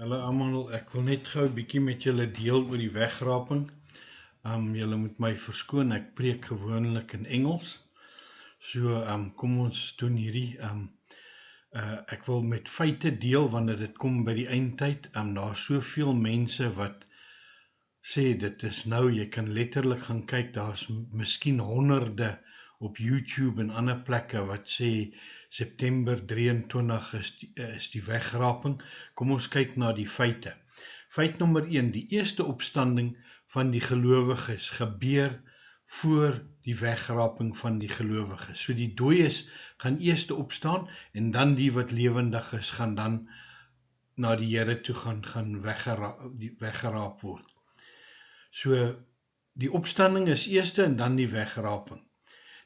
Hallo almal, ek wil net gou 'n bietjie met julle deel oor die wegraping. Julle moet my verskoon, ek preek gewoonlik in Engels. So, kom ons doen hierdie. Ek wil met feite deel wanneer dit kom by die eindtyd. Daar's soveel mense wat sê dit is nou, jy kan letterlik gaan kyk, daar's miskien honderde op YouTube en ander plekke wat sê September 23 is die wegraping. Kom ons kyk na die feite. Feit nommer 1, die eerste opstanding van die gelowiges gebeur voor die wegraping van die gelowiges. So die dooies gaan eers opstaan en dan die wat lewendig is gaan dan na die Here toe gaan weggeraap word. So die opstanding is eerste en dan die wegraping.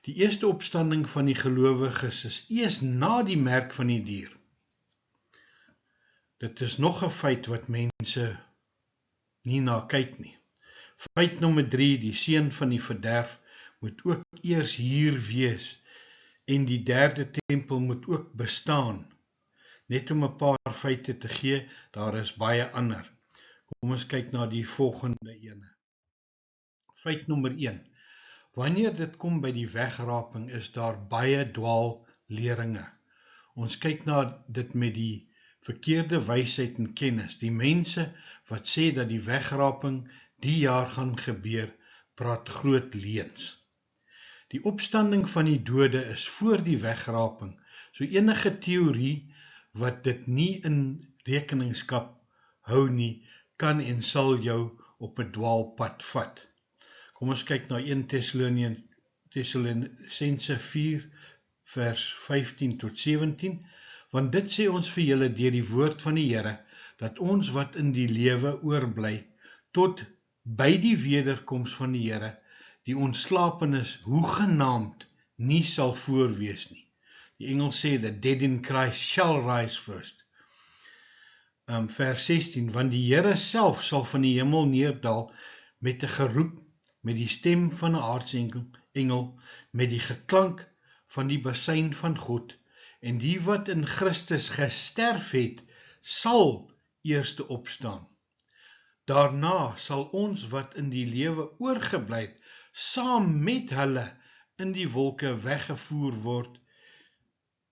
Die eerste opstanding van die gelowiges is eers na die merk van die dier. Dit is nog 'n feit wat mense nie na kyk nie. Feit nommer 3, die seun van die verderf moet ook eers hier wees en die derde tempel moet ook bestaan. Net om 'n paar feite te gee, daar is baie ander. Kom ons kyk na die volgende ene. Feit nommer 1. Wanneer dit kom by die wegraping is daar baie dwaalleringe. Ons kyk na dit met die verkeerde wysheid en kennis. Die mense wat sê dat die wegraping die jaar gaan gebeur, praat groot leuns. Die opstanding van die dode is voor die wegraping. So enige teorie wat dit nie in rekeningskap hou nie, kan en sal jou op 'n dwaalpad vat. Kom ons kyk na 1 Tessalonisense 4 vers 15 tot 17, want dit sê ons vir julle deur die woord van die Here, dat ons wat in die lewe oorbly, tot by die wederkoms van die Here, die ontslapenis hoegenaamd nie sal voorwees nie. Die Engels sê, the dead in Christ shall rise first. Vers 16, want die Here self sal van die hemel neerdal met 'n geroep, met die stem van 'n aartsengel, met die geklank van die basuin van God, en die wat in Christus gesterf het, sal eerste opstaan. Daarna sal ons wat in die lewe oorgebly het, saam met hulle in die wolke weggevoer word,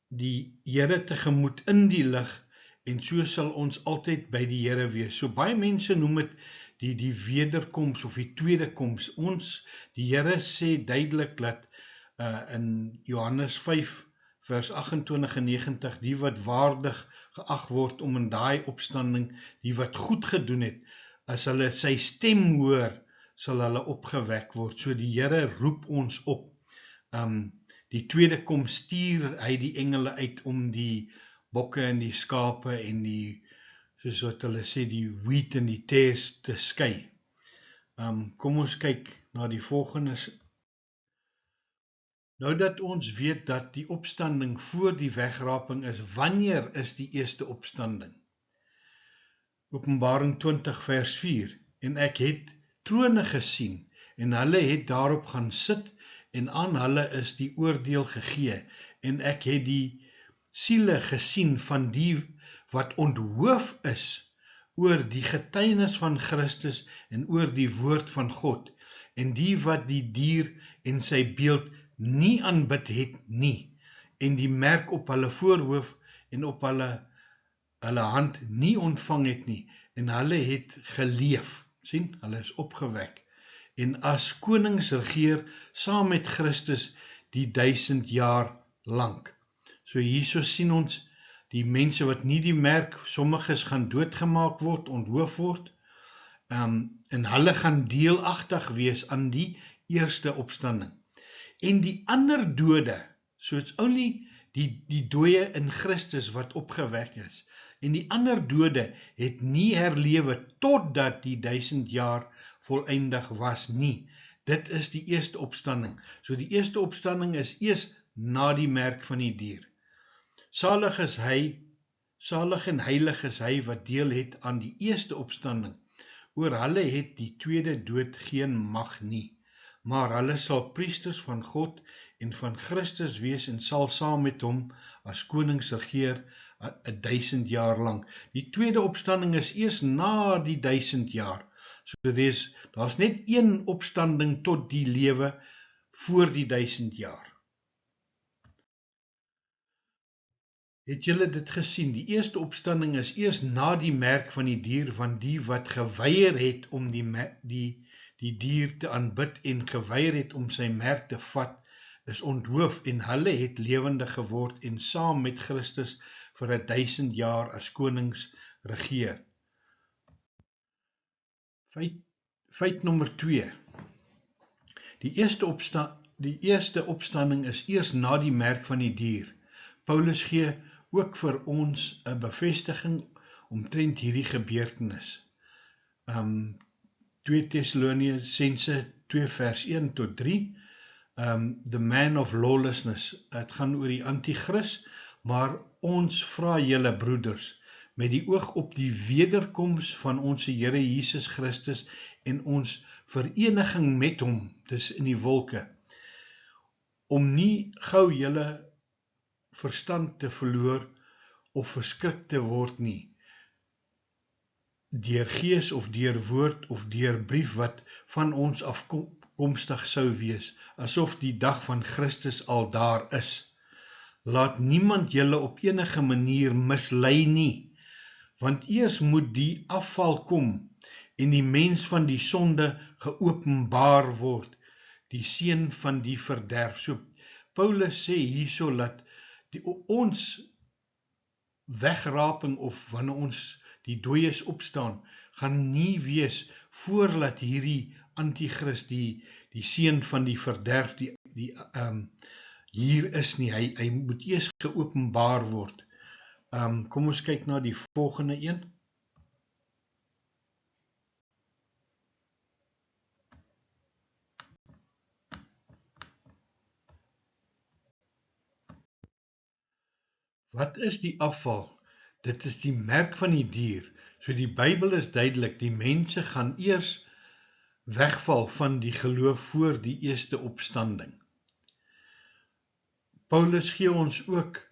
die Here tegemoet in die lig, en so sal ons altyd by die Here wees. So baie mense noem dit die wederkoms of die tweede koms. Die Here sê duidelik dat in Johannes 5 vers 28 en 90, die wat waardig geag word om in daai opstanding, die wat goed gedoen het, as hulle sy stem hoor, sal hulle opgewek word. So die Here roep ons op. Die tweede kom stuur hy die engele uit om die bokke en die skape en die, soos wat hulle sê, die wheat en die tares te skei. Kom ons kyk na die volgende. Nou dat ons weet dat die opstanding voor die wegraping is, wanneer is die eerste opstanding? Openbaring 20 vers 4, en ek het trone gesien, en hulle het daarop gaan sit, en aan hulle is die oordeel gegee, en ek het die siele gesien van die wat onthoof is oor die getuienis van Christus en oor die woord van God, en die wat die dier en sy beeld nie aanbid het nie, en die merk op hulle voorhoof en op hulle hand nie ontvang het nie, en hulle het geleef, sien, hulle is opgewek, en as konings regeer saam met Christus die 1000 jaar lang. So hierso sien ons die mense wat nie die merk, sommiges gaan doodgemaak word, onthoof word, en hulle gaan deelagtig wees aan die eerste opstanding. En die ander dode, so it's only die dooie in Christus wat opgewek is, en die ander dode het nie herlewe totdat die 1000 jaar voleindig was nie. Dit is die eerste opstanding. So die eerste opstanding is eers na die merk van die dier. Salig en heilig is hy wat deel het aan die eerste opstanding. Oor hulle het die tweede dood geen mag nie, maar hulle sal priesters van God en van Christus wees en sal saam met hom as konings regeer 1000 jaar lang. Die tweede opstanding is eers na die 1000 jaar. So daar's net een opstanding tot die lewe voor die 1000 jaar. Het julle dit gesien? Die eerste opstanding is eers na die merk van die dier, want die wat geweier het om die dier te aanbid en geweier het om sy merk te vat, is onthoof en hulle het lewendig geword en saam met Christus vir 1000 jaar as konings regeer. Feit nommer 2. Die eerste opstanding is eers na die merk van die dier. Paulus gee ook vir ons 'n bevestiging omtrent hierdie gebeurtenis. 2 Tessalonisense 2 vers 1 tot 3. The man of lawlessness, het gaan oor die antichrist, maar ons vra julle broeders, met die oog op die wederkoms van ons Here Jesus Christus en ons vereniging met hom, dis in die wolke, om nie gou julle verstand te verloor of verskrik te word nie, deur gees of deur woord of deur brief wat van ons afkomstig sou wees, asof die dag van Christus al daar is. Laat niemand julle op enige manier mislei nie, want eers moet die afval kom en die mens van die sonde geopenbaar word, die seun van die verderf. So Paulus sê hierso dat ons wegraping of wanneer ons die dooies opstaan, gaan nie wees voordat hierdie antichrist, die seun van die verderf, hier is nie, hy moet eers geopenbaar word. Kom ons kyk na die volgende een. Wat is die afval? Dit is die merk van die dier. So die Bybel is duidelik, die mense gaan eers wegval van die geloof voor die eerste opstanding. Paulus gee ons ook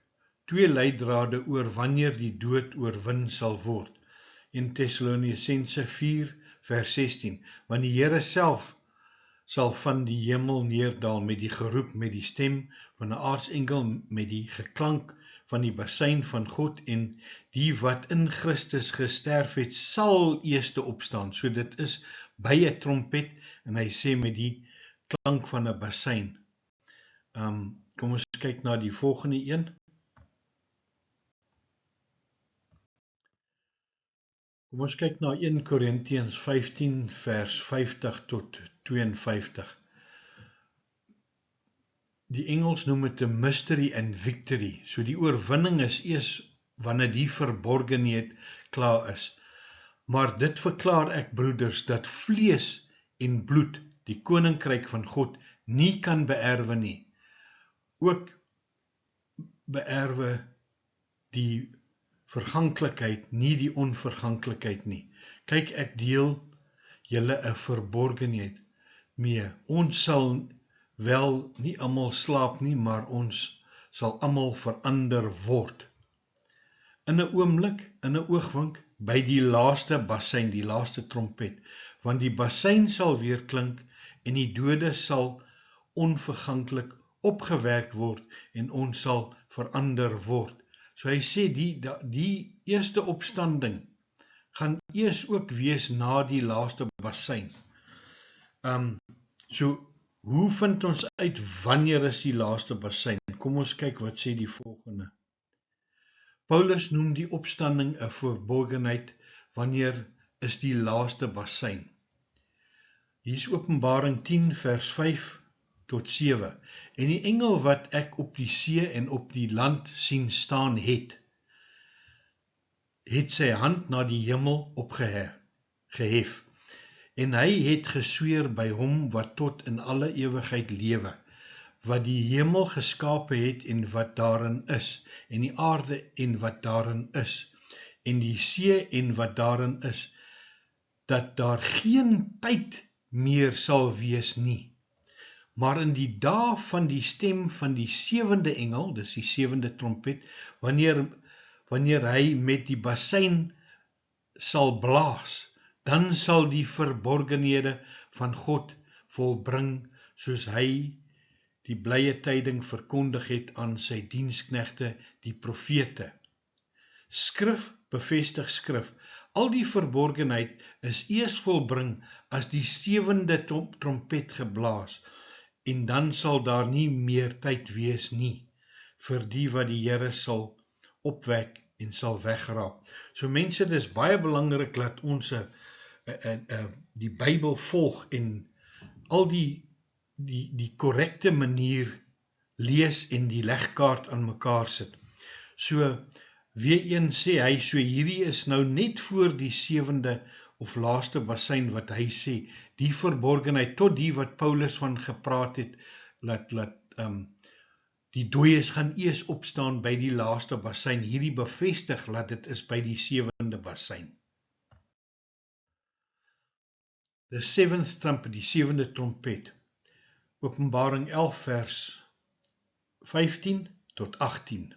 2 leidrade oor wanneer die dood oorwin sal word. In Tessalonisense 4 vers 16, want die Here self sal van die hemel neerdal met die geroep, met die stem van 'n aartsengel, met die geklank van die basuin van God, en die wat in Christus gesterf het, sal eerste opstaan. So dit is by 'n trompet, en hy sê met die klank van 'n basuin. Kom ons kyk na die volgende een. Kom ons kyk na 1 Korintiërs 15 vers 50 tot 52. Die Engels noem dit 'n mystery and victory. So die oorwinning is eers wanneer die verborgenheid klaar is. Maar dit verklaar ek, broeders, dat vlees en bloed die koninkryk van God nie kan beerwe nie. Ook beerwe die verganklikheid, nie die onverganklikheid nie. Kyk, ek deel julle 'n verborgenheid mee. Ons sal wel nie almal slaap nie, maar ons sal almal verander word. In 'n oomblik, in 'n oogwink, by die laaste basuin, die laaste trompet, want die basuin sal weer klink en die dode sal onverganklik opgewerk word en ons sal verander word. So hy sê die eerste opstanding gaan eers ook wees na die laaste basuin. So hoe vind ons uit wanneer is die laaste basuin? Kom ons kyk wat sê die volgende. Paulus noem die opstanding 'n verborgenheid. Wanneer is die laaste basuin? Hier is Openbaring 10 vers 5 tot 7. En die engel wat ek op die see en op die land sien staan het sy hand na die hemel opgehef. En hy het gesweer by hom wat tot in alle ewigheid lewe, wat die hemel geskape het en wat daarin is, en die aarde en wat daarin is, en die see en wat daarin is, dat daar geen tyd meer sal wees nie. Maar in die dae van die stem van die 7de engel, dis die 7de trompet, wanneer hy met die bassein sal blaas, dan sal die verborgenhede van God volbring, soos hy die blye tyding verkondig het aan sy diensknegte, die profete. Skrif bevestig skrif. Al die verborgenheid is eers volbring as die 7de trompet geblaas, en dan sal daar nie meer tyd wees nie, vir die wat die Here sal opwek en sal wegraap. So mense, dit is baie belangrik dat ons die Bybel volg en al die korrekte manier lees en die legkaart aan mekaar sit. So, weer een sê hy, so hierdie is nou net voor die 7de of laaste bassein wat hy sê, die verborgenheid, tot die wat Paulus van gepraat het, die dooies gaan eers opstaan by die laaste bassein, hierdie bevestig dat dit is by die 7de bassein. The seventh trumpet, die 7de trompet, Openbaring 11 vers 15 tot 18.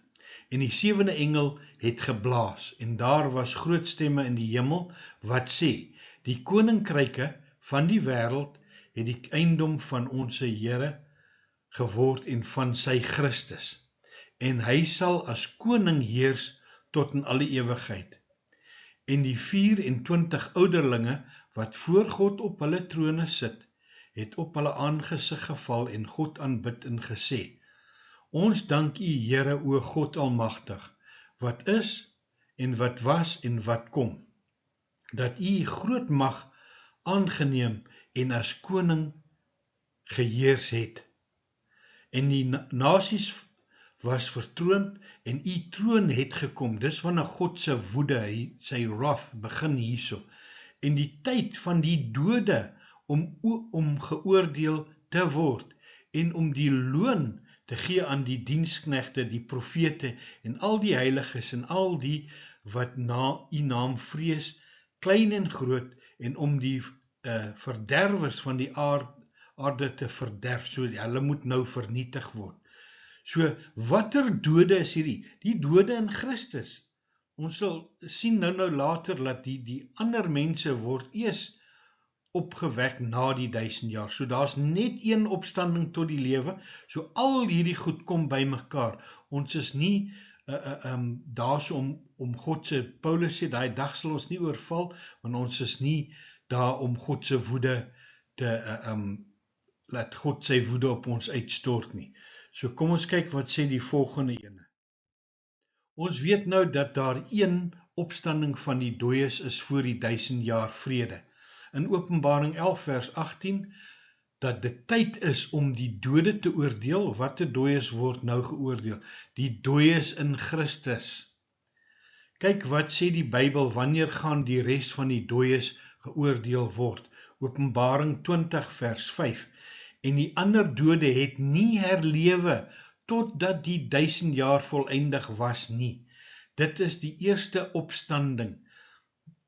En die 7de engel het geblaas, en daar was groot stemme in die hemel, wat sê, die koninkryke van die wêreld het die eiendom van ons Here geword en van sy Christus, en hy sal as koning heers tot in alle ewigheid. En die 24 ouderlinge, wat voor God op hulle trone sit, het op hulle aangesig geval en God aanbid en gesê, ons dank U, Here, o God almagtig, wat is en wat was en wat kom, dat U groot mag aangeneem en as koning geheers het. En die nasies was vertroond en U troon het gekom. Dis wanneer God se woede, sy wrath begin hierso. En die tyd van die dode om geoordeel te word en om die loon te gee aan die diensknegte, die profete en al die heiliges en al die wat na U naam vrees, klein en groot, en om die verderwers van die aarde te verderf, so hulle moet nou vernietig word. So, watter dode is hierdie? Die dode in Christus. Ons sal sien nou later dat die ander mense word eers opgewek na die 1000 jaar. So daar's net een opstanding tot die lewe. So al hierdie goed kom by mekaar. Ons is nie daar so om God se, Paulus sê, daai dag sal ons nie oorval, want ons is nie daar om God se woede te laat God sy woede op ons uitstort nie. So kom ons kyk wat sê die volgende ene. Ons weet nou dat daar een opstanding van die dooies is voor die 1000 jaar vrede. In Openbaring 11 vers 18, dat dit tyd is om die dode te oordeel. Watter dooies word nou geoordeel? Die dooies in Christus. Kyk wat sê die Bybel, wanneer gaan die res van die dooies geoordeel word? Openbaring 20 vers 5. En die ander dode het nie herlewe totdat die 1000 jaar voleindig was nie. Dit is die eerste opstanding.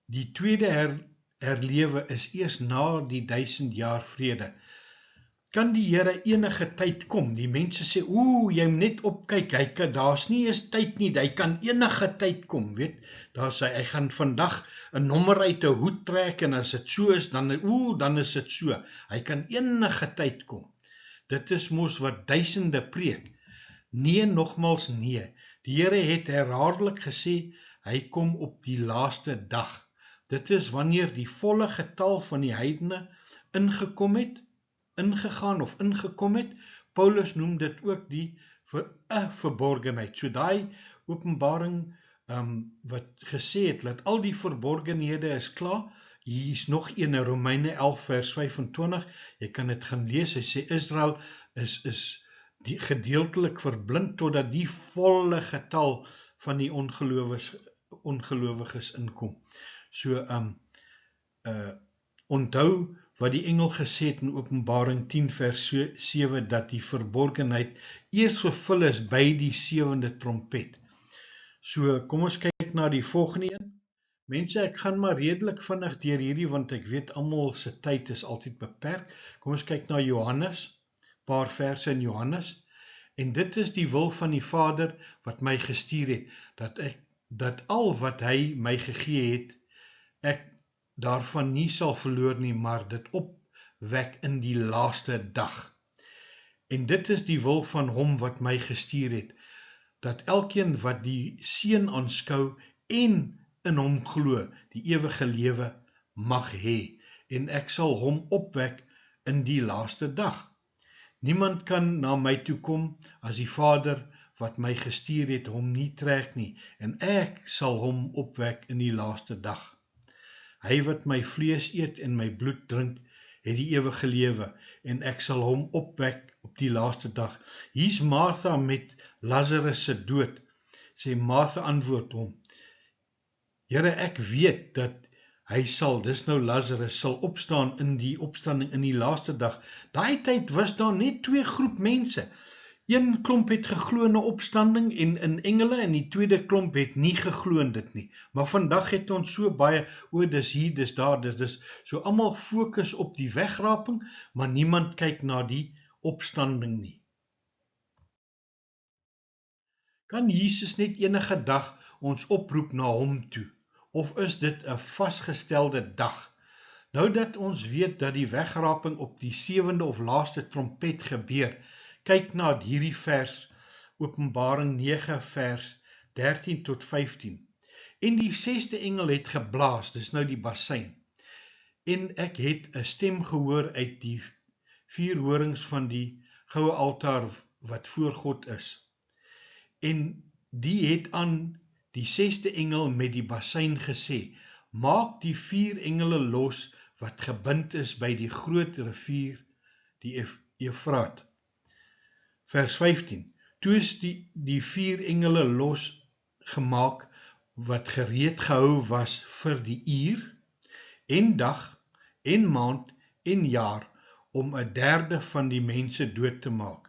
Die tweede herlewe is eers na die 1000 jaar vrede. Kan die Here enige tyd kom? Die mense sê, jy moet net opkyk, daar's nie eens tyd nie, hy kan enige tyd kom, weet, hy gaan vandag 'n nommer uit 'n hoed trek, en as dit so is, dan is dit so. Hy kan enige tyd kom. Dit is mos wat duisende preek. Nee, nogmals nee. Die Here het herhaaldelik gesê, hy kom op die laaste dag. Dit is wanneer die volle getal van die heidene ingekom het, ingekom het. Paulus noem dit ook die verborgenheid. So daai Openbaring wat gesê het, dat al die verborgenhede is klaar. Hier is nog een, Romeine 11 vers 25, jy kan dit gaan lees, hy sê Israel is gedeeltelik verblind totdat die volle getal van die ongelowiges inkom. So, onthou wat die engel gesê het in Openbaring 10 vers 7, dat die verborgenheid eers vervul is by die 7de trompet. So, kom ons kyk na die volgende een. Mense, ek gaan maar redelik vinnig deur hierdie, want ek weet almal se tyd is altyd beperk. Kom ons kyk na Johannes, paar verse in Johannes, en dit is die wil van die Vader wat my gestuur het, dat al wat hy my gegee het, ek daarvan nie sal verloor nie, maar dit opwek in die laaste dag. En dit is die wil van hom wat my gestuur het, dat elkeen wat die Seun aanskou en in hom glo, die ewige lewe mag hê, en ek sal hom opwek in die laaste dag. Niemand kan na my toe kom as die Vader wat my gestuur het hom nie trek nie, en ek sal hom opwek in die laaste dag. Hy wat my vlees eet en my bloed drink, het die ewige lewe, en ek sal hom opwek op die laaste dag. Hier's Martha met Lazarus se dood, sê Martha antwoord hom, Here, ek weet dat hy sal, dis nou Lazarus, sal opstaan in die opstanding in die laaste dag. Daai tyd was daar net 2 groep mense. Een klomp het geglo in 'n opstanding en in engele, en die tweede klomp het nie geglo in dit nie. Maar vandag het ons so baie, dis hier, dis daar, dis so almal fokus op die wegraping, maar niemand kyk na die opstanding nie. Kan Jesus net enige dag ons oproep na hom toe? Of is dit 'n vasgestelde dag? Nou dat ons weet dat die wegraping op die 7de of laaste trompet gebeur, kyk na hierdie vers, Openbaring 9 vers 13 tot 15. En die 6de engel het geblaas, dis nou die basuin. En ek het 'n stem gehoor uit die 4 horings van die goue altaar wat voor God is. En die het aan die 6de engel met die basuin gesê, maak die 4 engele los wat gebind is by die groot rivier, die Eufraat. Vers 15, toe is die 4 engele losgemaak wat gereed gehou was vir die uur, en dag, en maand, en jaar, om 1/3 van die mense dood te maak.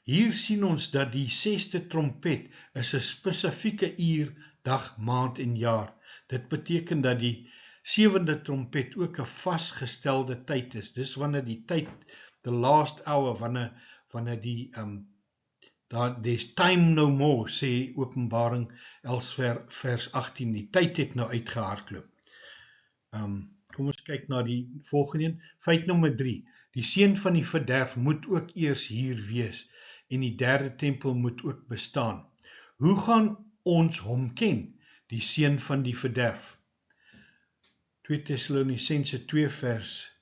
Hier sien ons dat die 6de trompet is 'n spesifieke uur, dag, maand en jaar. Dit beteken dat die 7de trompet ook 'n vasgestelde tyd is. Dis wanneer die tyd, the last hour, wanneer die, there's time no more, sê Openbaring 11 vers 18, die tyd het nou uitgehardloop. Kom ons kyk na die volgende een. Feit nommer 3, die seun van die verderf moet ook eers hier wees, en die 3de tempel moet ook bestaan. Hoe gaan ons hom ken, die seun van die verderf? 2 Tessalonisense 2 vers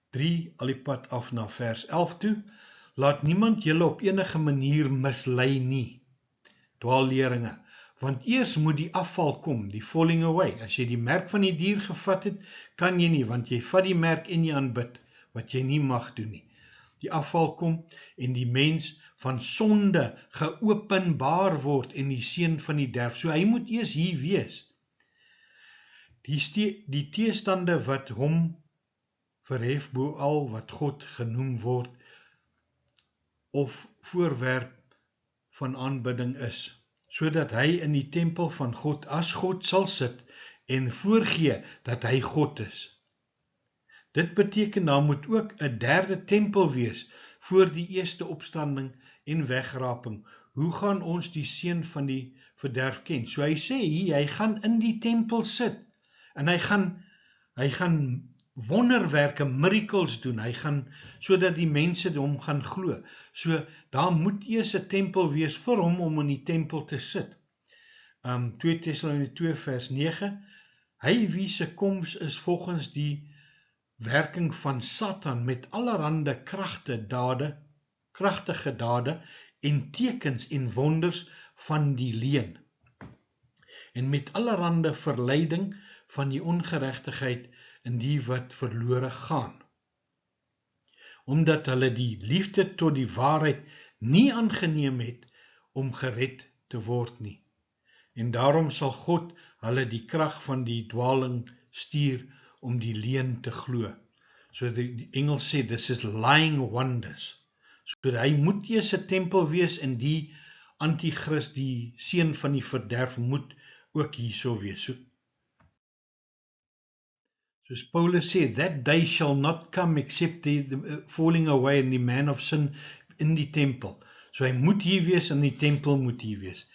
3, al die pad af na vers 11 toe, laat niemand julle op enige manier mislei nie, dwaalleringe, want eers moet die afval kom, die falling away. As jy die merk van die dier gevat het, kan jy nie, want jy vat die merk en jy aanbid, wat jy nie mag doen nie. Die afval kom en die mens van sonde geopenbaar word en die seun van die derf. So hy moet eers hier wees. Die teestande wat hom verhef bo al wat God genoem word, of voorwerp van aanbidding is, sodat hy in die tempel van God as God sal sit en voorgee dat hy God is. Dit beteken daar moet ook 'n 3de tempel wees voor die eerste opstanding en wegraping. Hoe gaan ons die seun van die verderf ken? So hy sê hier, hy gaan in die tempel sit en hy gaan wonderwerke, miracles doen, hy gaan, sodat die mense hom gaan glo. So daar moet eers 'n tempel wees vir hom om in die tempel te sit. 2 Tessalonisense 2 vers 9, hy wie se koms is volgens die werking van Satan met allerhande kragtige dade en tekens en wonders van die leuen, en met allerhande verleiding van die ongeregtigheid in die wat verlore gaan, omdat hulle die liefde tot die waarheid nie aangeneem het om gered te word nie. En daarom sal God hulle die krag van die dwaling stuur om die leuen te glo. So die Engels sê, this is lying wonders. So hy moet eers 'n tempel wees en die antichrist, die seun van die verderf, moet ook hierso wees. Soos Paulus sê, that day shall not come except the falling away and the man of sin in die tempel. So hy moet hier wees en die tempel moet hier wees.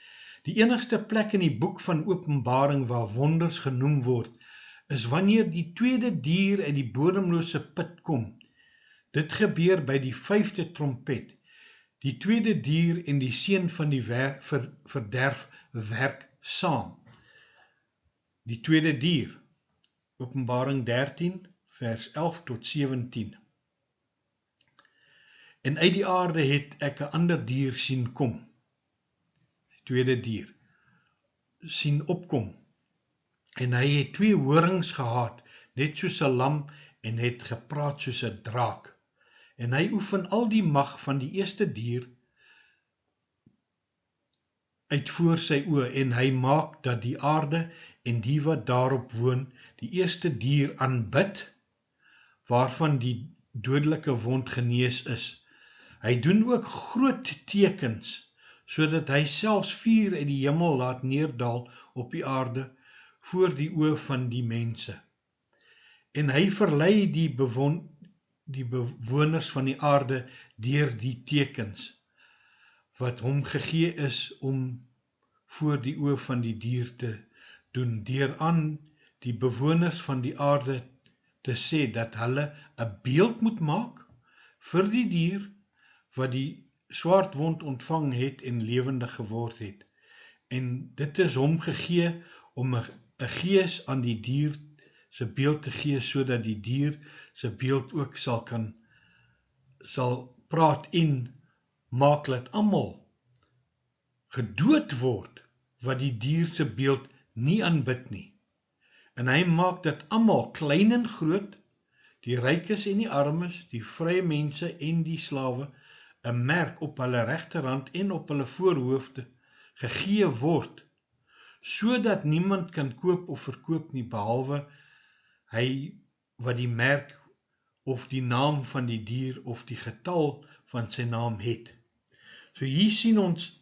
Die enigste plek in die boek van Openbaring waar wonders genoem word, is wanneer die tweede dier uit die bodemlose put kom. Dit gebeur by die 5de trompet. Die tweede dier en die seun van die verderf werk saam. Die tweede dier, Openbaring 13, vers 11 tot 17. En uit die aarde het ek 'n ander dier sien kom. Die tweede dier sien opkom. En hy het 2 horings gehad, net soos 'n lam, en het gepraat soos 'n draak. En hy oefen al die mag van die eerste dier uit voor sy oë, en hy maak dat die aarde en die wat daarop woon, die eerste dier aanbid, waarvan die dodelike wond genees is. Hy doen ook groot tekens, sodat hy selfs vuur uit die hemel laat neerdal op die aarde, voor die oë van die mense. En hy verlei die bewoners van die aarde deur die tekens, wat hom gegee is om voor die oë van die dier te doen, deur aan die bewoners van die aarde te sê dat hulle 'n beeld moet maak vir die dier wat die swaardwond ontvang het en lewendig geword het. En dit is hom gegee om 'n gees aan die dier se beeld te gee, sodat die dier se beeld ook sal praat en maak dat almal gedood word wat die dier se beeld nie aanbid nie. En hy maak dat almal, klein en groot, die rykes en die armes, die vrye mense en die slawe, 'n merk op hulle regterhand en op hulle voorhoofde gegee word, sodat niemand kan koop of verkoop nie, behalwe hy wat die merk of die naam van die dier of die getal van sy naam het. So hier sien ons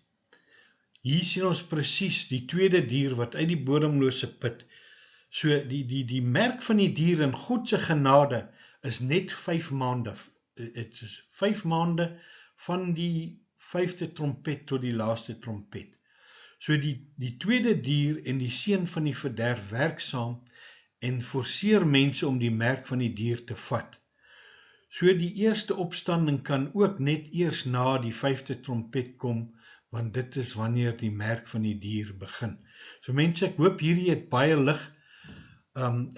presies die tweede dier wat uit die bodemlose put. So die merk van die dier in God se genade is net 5 maande. Het is 5 maande van die 5de trompet tot die laaste trompet. So die tweede dier en die seun van die verderf werk saam en forceer mense om die merk van die dier te vat. So die eerste opstanding kan ook net eers na die 5de trompet kom, want dit is wanneer die merk van die dier begin. So mense, ek hoop hierdie het baie lig.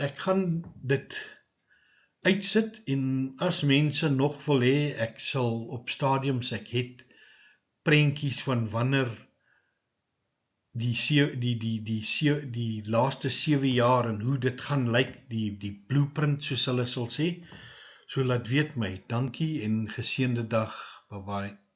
Ek gaan dit uitsit en as mense nog wil hê, ek sal op stadiums, ek het prentjies van wanneer die laaste 7 jaar en hoe dit gaan lyk, die blueprint soos hulle sal sê. So laat weet my, dankie en geseënde dag, bye bye.